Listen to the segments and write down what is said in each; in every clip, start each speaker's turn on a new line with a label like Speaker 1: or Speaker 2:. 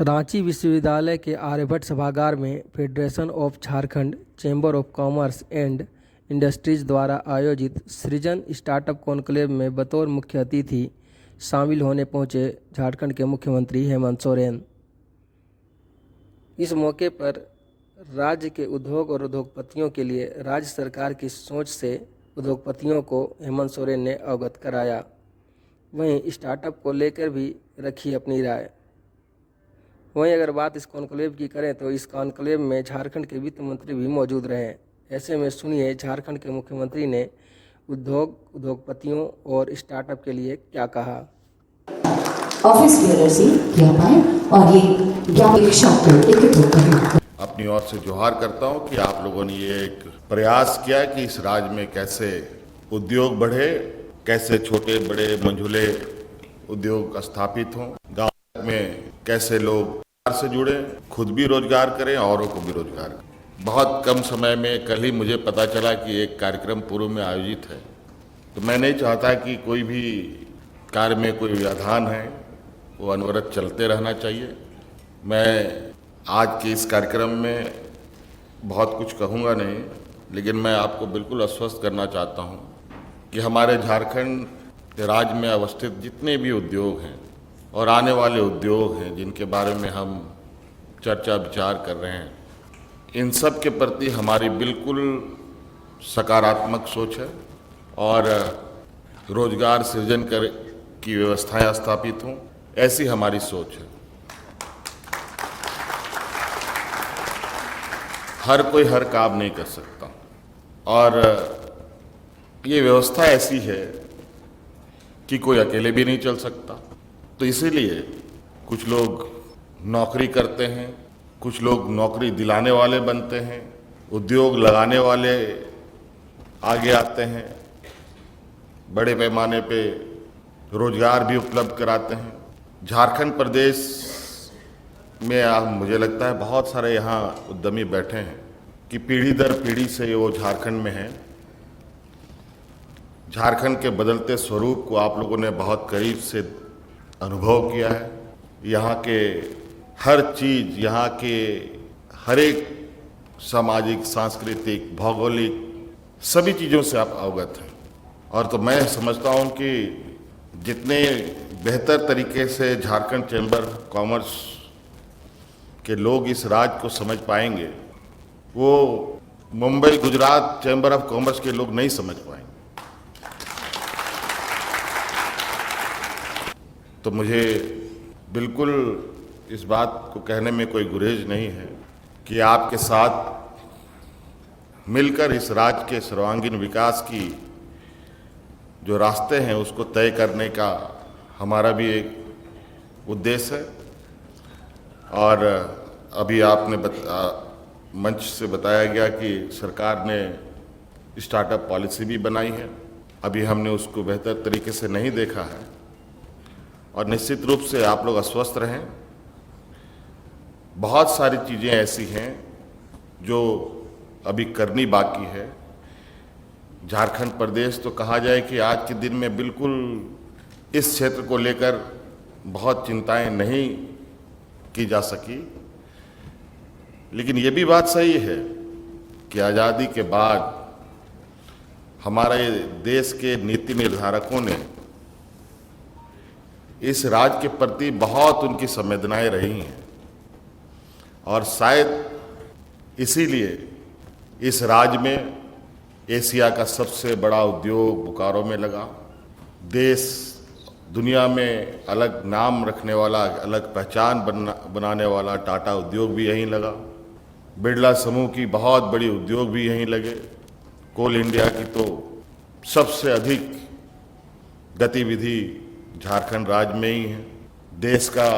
Speaker 1: रांची विश्वविद्यालय के आर्यभट्ट सभागार में federation of Jharkhand chamber of commerce and industries द्वारा आयोजित सृजन स्टार्टअप कॉन्क्लेव में बतौर मुख्य अतिथि शामिल होने पहुंचे झारखंड के मुख्यमंत्री हेमंत सोरेन। इस मौके पर राज्य के उद्योग और उद्योगपतियों के लिए राज्य सरकार की सोच से उद्योगपतियों को हेमंत सोरेन ने अवगत कराया। वहीं स्टार्टअप को लेकर भी रखी अपनी राय। वहीं अगर बात इस कॉन्क्लेव की करें तो इस कॉन्क्लेव में झारखंड के वित्त मंत्री भी मौजूद रहे। ऐसे में सुनिए झारखंड के मुख्यमंत्री ने उद्योगपतियों और स्टार्टअप के लिए क्या कहा।
Speaker 2: ऑफिस बेयर से क्या पाए और ये ज्ञापन को एकत्रित करें।
Speaker 3: अपनी ओर से जोहार करता हूं कि आप लोगों ने ये एक प्रयास किया कि इस राज्य में कैसे उद्योग बढ़े, कैसे छोटे बड़े मंझोले उद्योग स्थापित हों, गांव में कैसे लोग रोजगार से जुड़े, खुद भी रोजगार करें, औरों को भी रोजगार करें। बहुत कम समय में कल ही मुझे पता चला कि एक कार्यक्रम पूर्व में आयोजित है, तो मैं नहीं चाहता कि कोई भी कार्य में कोई व्यवधान है वो अनवरत चलते रहना चाहिए। मैं आज के इस कार्यक्रम में बहुत कुछ कहूँगा नहीं, लेकिन मैं आपको बिल्कुल आश्वस्त करना चाहता हूँ कि हमारे झारखंड राज्य में अवस्थित जितने भी उद्योग हैं और आने वाले उद्योग हैं जिनके बारे में हम चर्चा विचार कर रहे हैं, इन सब के प्रति हमारी बिल्कुल सकारात्मक सोच है और रोजगार सृजन कर की व्यवस्थाएं स्थापित हों, ऐसी हमारी सोच है। हर कोई हर काम नहीं कर सकता और ये व्यवस्था ऐसी है कि कोई अकेले भी नहीं चल सकता। तो इसीलिए कुछ लोग नौकरी करते हैं, कुछ लोग नौकरी दिलाने वाले बनते हैं, उद्योग लगाने वाले आगे आते हैं, बड़े पैमाने पे रोजगार भी उपलब्ध कराते हैं। झारखंड प्रदेश में मुझे लगता है बहुत सारे यहाँ उद्यमी बैठे हैं कि पीढ़ी दर पीढ़ी से वो झारखंड में हैं। झारखंड के बदलते स्वरूप को आप लोगों ने बहुत करीब से अनुभव किया है। यहाँ के हर चीज़, यहाँ के हर एक सामाजिक, सांस्कृतिक, भौगोलिक सभी चीज़ों से आप अवगत हैं। और तो मैं समझता हूँ कि जितने बेहतर तरीके से झारखंड चैम्बर ऑफ कॉमर्स के लोग इस राज्य को समझ पाएंगे, वो Mumbai Gujarat chamber of commerce के लोग नहीं समझ पाएंगे। तो मुझे बिल्कुल इस बात को कहने में कोई गुरेज नहीं है कि आपके साथ मिलकर इस राज्य के सर्वांगीण विकास की जो रास्ते हैं उसको तय करने का हमारा भी एक उद्देश्य है। और अभी आपने मंच से बताया गया कि सरकार ने स्टार्टअप पॉलिसी भी बनाई है। अभी हमने उसको बेहतर तरीके से नहीं देखा है और निश्चित रूप से आप लोग आश्वस्त रहें। बहुत सारी चीज़ें ऐसी हैं जो अभी करनी बाकी है। झारखंड प्रदेश तो कहा जाए कि आज के दिन में बिल्कुल इस क्षेत्र को लेकर बहुत चिंताएं नहीं की जा सकी, लेकिन ये भी बात सही है कि आज़ादी के बाद हमारे देश के नीति निर्धारकों ने इस राज्य के प्रति बहुत उनकी संवेदनाएं रही हैं और शायद इसीलिए इस राज्य में एशिया का सबसे बड़ा उद्योग बोकारो में लगा। देश दुनिया में अलग नाम रखने वाला, अलग पहचान बनाने वाला टाटा उद्योग भी यहीं लगा। बिरला समूह की बहुत बड़ी उद्योग भी यहीं लगे। कोल इंडिया की तो सबसे अधिक गतिविधि झारखंड राज्य में ही है। देश का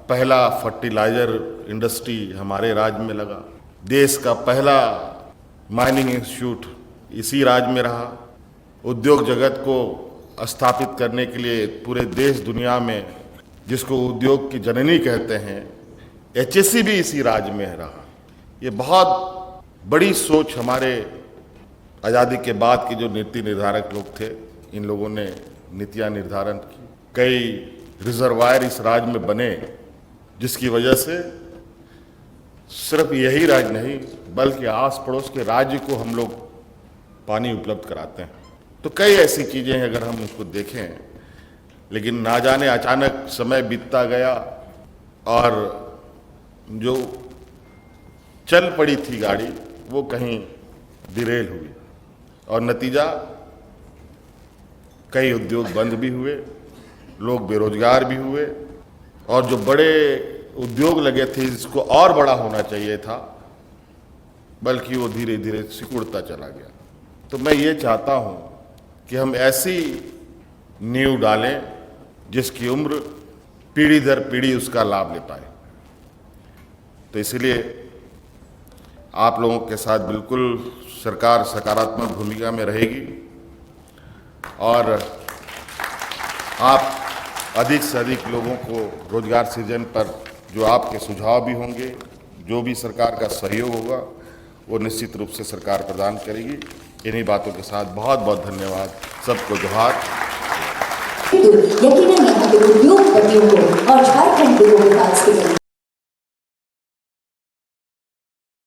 Speaker 3: पहला फर्टिलाइजर इंडस्ट्री हमारे राज्य में लगा। देश का पहला माइनिंग इंस्टीट्यूट इसी राज्य में रहा। उद्योग जगत को स्थापित करने के लिए पूरे देश दुनिया में जिसको उद्योग की जननी कहते हैं, एचएससी भी इसी राज्य में रहा। ये बहुत बड़ी सोच हमारे आज़ादी के बाद के जो नीति निर्धारक लोग थे इन लोगों ने नीतियां निर्धारण की। कई रिजर्वायर इस राज्य में बने जिसकी वजह से सिर्फ यही राज्य नहीं बल्कि आस पड़ोस के राज्य को हम लोग पानी उपलब्ध कराते हैं। तो कई ऐसी चीज़ें हैं अगर हम उसको देखें, लेकिन ना जाने अचानक समय बीतता गया और जो चल पड़ी थी गाड़ी वो कहीं डिरेल हुई और नतीजा कई उद्योग बंद भी हुए, लोग बेरोजगार भी हुए और जो बड़े उद्योग लगे थे जिसको और बड़ा होना चाहिए था बल्कि वो धीरे धीरे सिकुड़ता चला गया। तो मैं ये चाहता हूँ कि हम ऐसी नींव डालें जिसकी उम्र पीढ़ी दर पीढ़ी उसका लाभ ले पाए। तो इसलिए आप लोगों के साथ बिल्कुल सरकार सकारात्मक भूमिका में रहेगी और आप अधिक से अधिक लोगों को रोजगार सृजन पर जो आपके सुझाव भी होंगे, जो भी सरकार का सहयोग होगा वो निश्चित रूप से सरकार प्रदान करेगी। इन्हीं बातों के साथ बहुत बहुत धन्यवाद, सबको जोहार।
Speaker 2: यकीनन यहाँ के उद्योगपतियों को और झारखंड के विकास के लिए